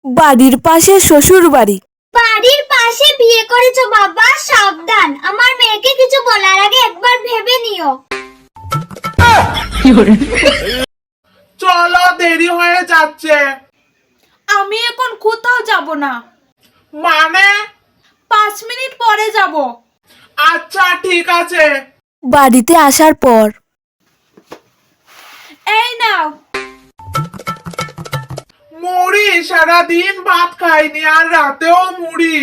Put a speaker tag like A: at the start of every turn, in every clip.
A: বাড়ির পাশে শ্বশুর বাড়ি।
B: বাড়ির পাশে বিয়ে করেছো বাবা, সাবধান। আমার মেয়েকে কিছু বলার আগে একবার ভেবে নিও।
C: চলো, দেরি হয়ে যাচ্ছে।
D: আমি এখন কোথাও যাব না,
C: মানে?
D: 5 মিনিট পরে যাব।
C: আচ্ছা ঠিক আছে।
A: বাড়িতে আসার পর
D: এই নাও।
C: মুড়ি? সারাদিন ভাত খাইনি আর রাতেও মুড়ি?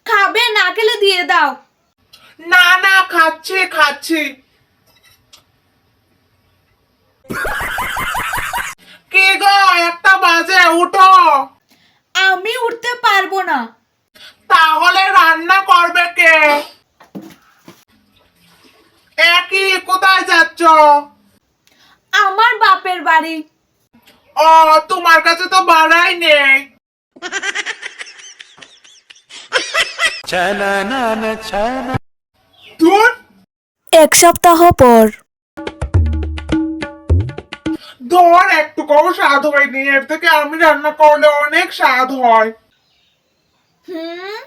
D: খাবে না খেলে দিয়ে দাও।
C: না না, খাচ্ছি খাচ্ছি। কি গো, 1টা বাজে, উঠো।
D: আমি উঠতে পারবো না।
C: তাহলে রান্না করবে কে? একই, কোথায় যাচ্ছ?
D: আমার বাপের বাড়ি।
C: ও, তোমার কাছে তো ভাড়াই নেই। ধুর,
A: 1 সপ্তাহ পর
C: ধর একটুকুও স্বাদ হয়নি। এর থেকে আমি রান্না করলে অনেক স্বাদ হয়।
D: হুম।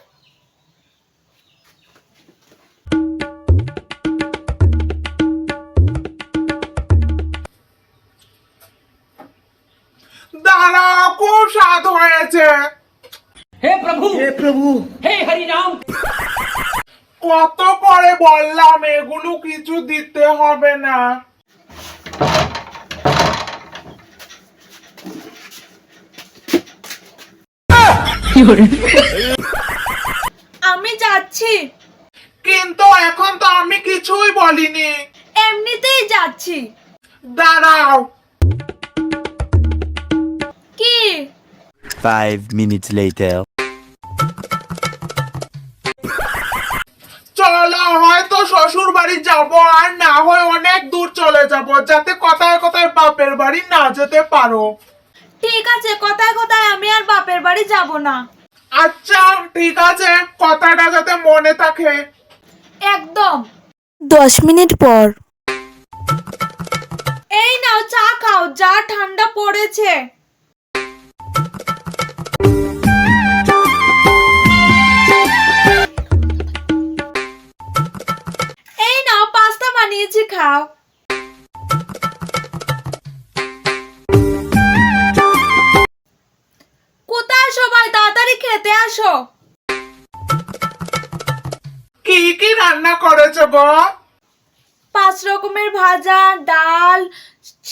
C: দাঁড়াও, খুব স্বাদ হয়েছে।
E: हे प्रभु हे हरि राम।
C: কত করে বললাম এগুলো কিছু দিতে হবে না।
D: আমি যাচ্ছি।
C: কিন্তু এখন তো আমি কিছুই বলিনি।
D: এমনিতেই যাচ্ছি।
C: দাঁড়াও।
D: কি?
F: 5 minutes later.
C: চলো, হয়তো শ্বশুর বাড়ি যাবো, আর না হয় অনেক দূর চলে যাব, যাতে কথায় কথায় বাপের বাড়ি না যেতে পারো।
D: ঠিক আছে, কথায় কথায় আমি আর বাপের বাড়ি যাব না।
C: আচ্ছা ঠিক আছে, কথাটা যাতে মনে থাকে।
D: একদম।
A: 10 মিনিট পর
D: এই নাও চা খাও, যা ঠান্ডা পড়েছে। এই নাও পাস্তা বানিয়েছি, খাও। কোথায় সবাই, তাড়াতাড়ি খেতে আসো।
C: কি কি রান্না করেছো গো?
D: 5 রকমের ভাজা, ডাল,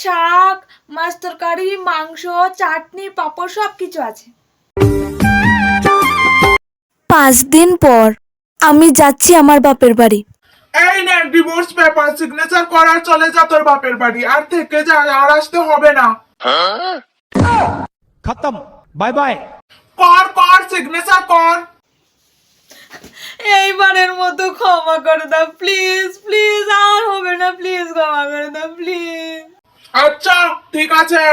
D: শাক, মাছ তরকারি, মাংস, চাটনি, পাঁপড়, সবকিছু আছে।
A: 5 দিন পর আমি যাচ্ছি আমার বাপের বাড়ি।
C: এই নে ডিভোর্স পেপার, সিগনেচার করার চলে যা তোর বাপের বাড়ি। আর থেকে যা, আর আসতে হবে না।
E: खत्म, बाय बाय।
C: কর কর, সিগনেচার কর।
D: এইবারের মতো ক্ষমা করে দাও প্লিজ, প্লিজ, আর হবে না, প্লিজ ক্ষমা করে দাও প্লিজ।
C: আচ্ছা ঠিক আছে।